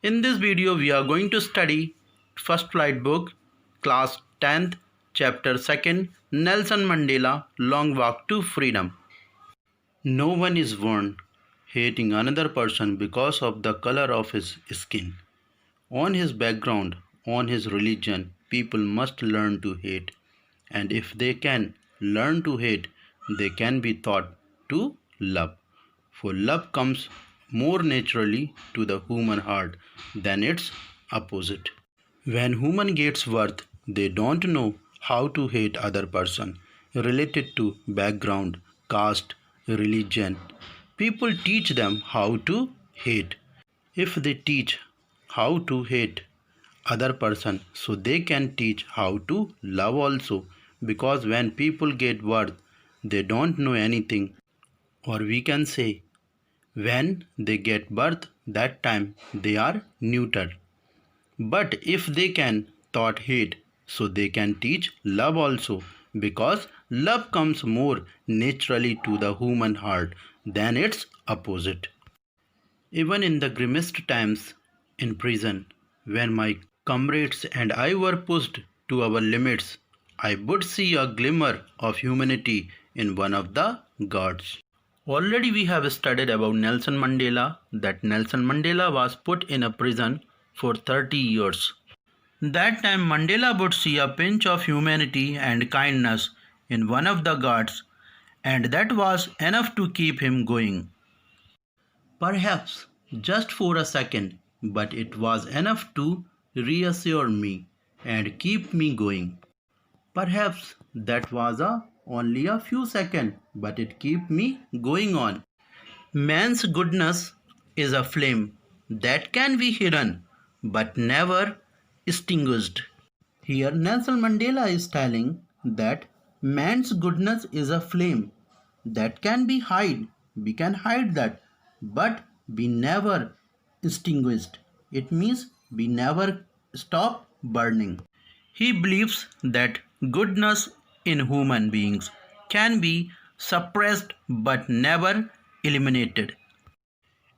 In this video, we are going to study First Flight book, Class 10th, Chapter 2nd, Nelson Mandela, Long Walk to Freedom. No one is born hating another person because of the color of his skin. On his background, on his religion, people must learn to hate. And if they can learn to hate, they can be taught to love. For love comes more naturally to the human heart than its opposite. When human gets worth, they don't know how to hate other person related to background, caste, religion. People teach them how to hate. If they teach how to hate other person, so they can teach how to love also, because when people get worth, they don't know anything, or we can say when they get birth, that time they are neuter. But if they can taught hate, so they can teach love also, because love comes more naturally to the human heart than its opposite. Even in the grimmest times in prison, when my comrades and I were pushed to our limits, I would see a glimmer of humanity in one of the guards. Already we have studied about Nelson Mandela, that Nelson Mandela was put in a prison for 30 years. That time Mandela would see a pinch of humanity and kindness in one of the guards, and that was enough to keep him going. Perhaps just for a second, but it was enough to reassure me and keep me going. Perhaps that was only a few seconds, but it kept me going on. Man's goodness is a flame that can be hidden but never extinguished. Here Nelson Mandela is telling that man's goodness is a flame that can be hid. We can hide that, but be never extinguished. It means we never stop burning. He believes that goodness in human beings can be suppressed but never eliminated.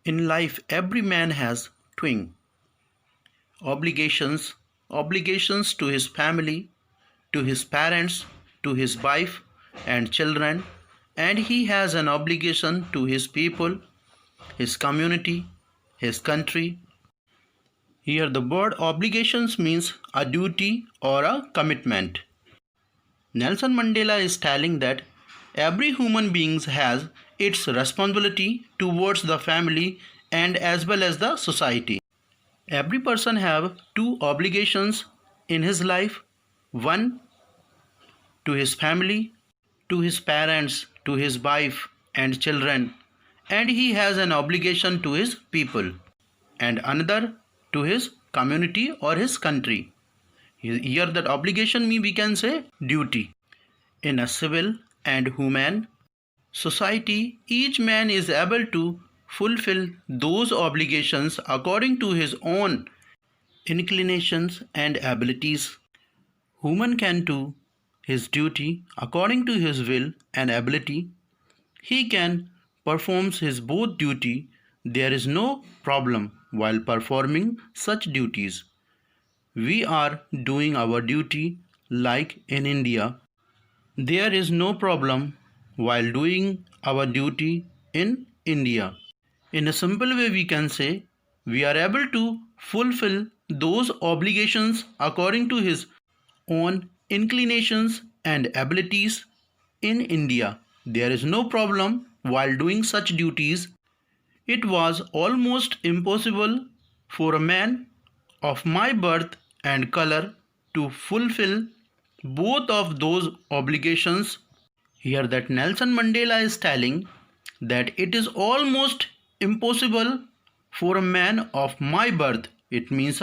In life, every man has twin obligations to his family, to his parents, to his wife and children, and he has an obligation to his people, his community, his country. Here the word obligations means a duty or a commitment. Nelson Mandela is telling that every human being has its responsibility towards the family and as well as the society. Every person have two obligations in his life, one to his family, to his parents, to his wife and children, and he has an obligation to his people, and another to his community or his country. Here that obligation means we can say duty. In a civil and human society, each man is able to fulfill those obligations according to his own inclinations and abilities. Human can do his duty according to his will and ability. He can perform his both duty. There is no problem while performing such duties. We are doing our duty like in India. There is no problem while doing our duty in India. In a simple way, we can say we are able to fulfill those obligations according to his own inclinations and abilities in India. There is no problem while doing such duties. It was almost impossible for a man of my birth and color to fulfill both of those obligations. Here that Nelson Mandela is telling that it is almost impossible for a man of my birth. It means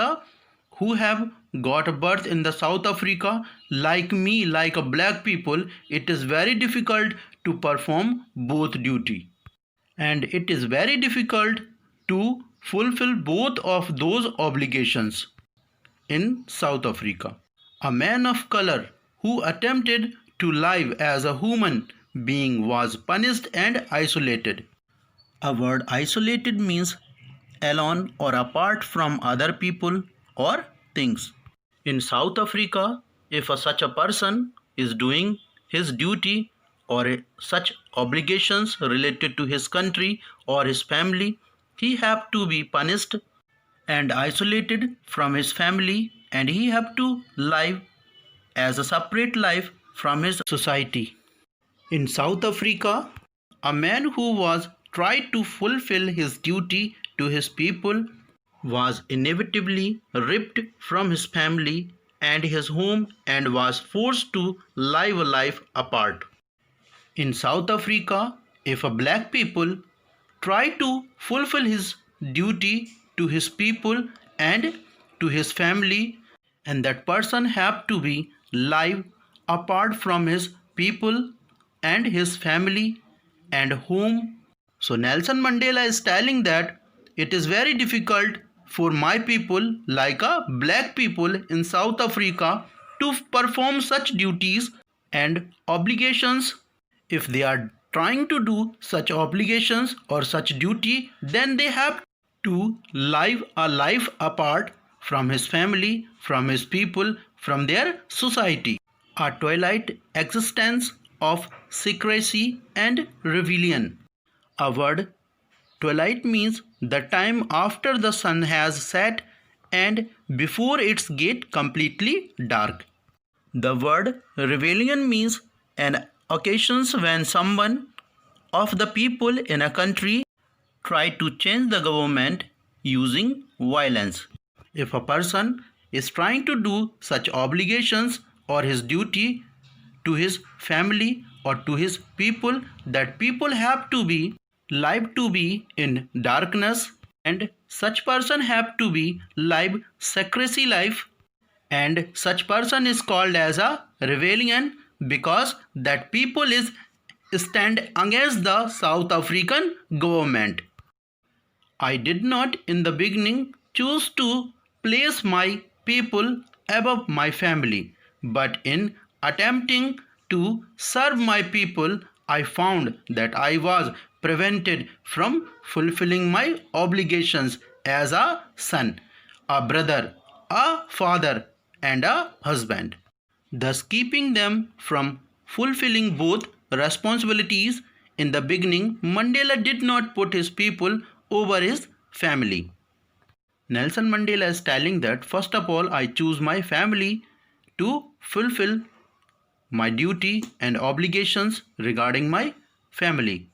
who have got a birth in the South Africa like me, like a black people. It is very difficult to perform both duty, and it is very difficult to fulfill both of those obligations in South Africa. A man of color who attempted to live as a human being was punished and isolated. A word isolated means alone or apart from other people or things. In South Africa, if such a person is doing his duty or such obligations related to his country or his family, he have to be punished and isolated from his family, and he have to live as a separate life from his society. In South Africa, a man who was tried to fulfill his duty to his people was inevitably ripped from his family and his home and was forced to live a life apart. In South Africa, if a black people try to fulfill his duty to his people and to his family, and that person have to be live apart from his people and his family and home. So Nelson Mandela is telling that it is very difficult for my people like a black people in South Africa to perform such duties and obligations. If they are trying to do such obligations or such duty, then they have to live a life apart from his family, from his people, from their society. A twilight existence of secrecy and rebellion. A word twilight means the time after the sun has set and before it gets completely dark. The word rebellion means an occasions when someone of the people in a country try to change the government using violence. If a person is trying to do such obligations or his duty to his family or to his people, that people have to be live to be in darkness, and such person have to be live secrecy life, and such person is called as a rebellion because that people is stand against the South African government. I did not in the beginning choose to place my people above my family, but in attempting to serve my people, I found that I was prevented from fulfilling my obligations as a son, a brother, a father, and a husband, thus keeping them from fulfilling both responsibilities. In the beginning, Mandela did not put his people over his family. Nelson Mandela is telling that first of all, I choose my family to fulfill my duty and obligations regarding my family.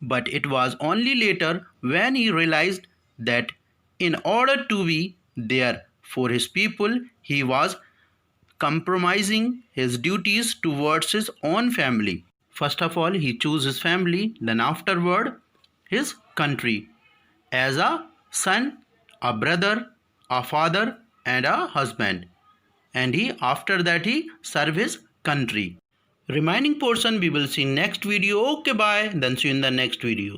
But it was only later when he realized that in order to be there for his people, he was compromising his duties towards his own family. First of all, he chose his family, then afterward, his country. As a son, a brother, a father, and a husband. And after that he serve his country. Remaining portion we will see next video. Okay, bye. Then see you in the next video.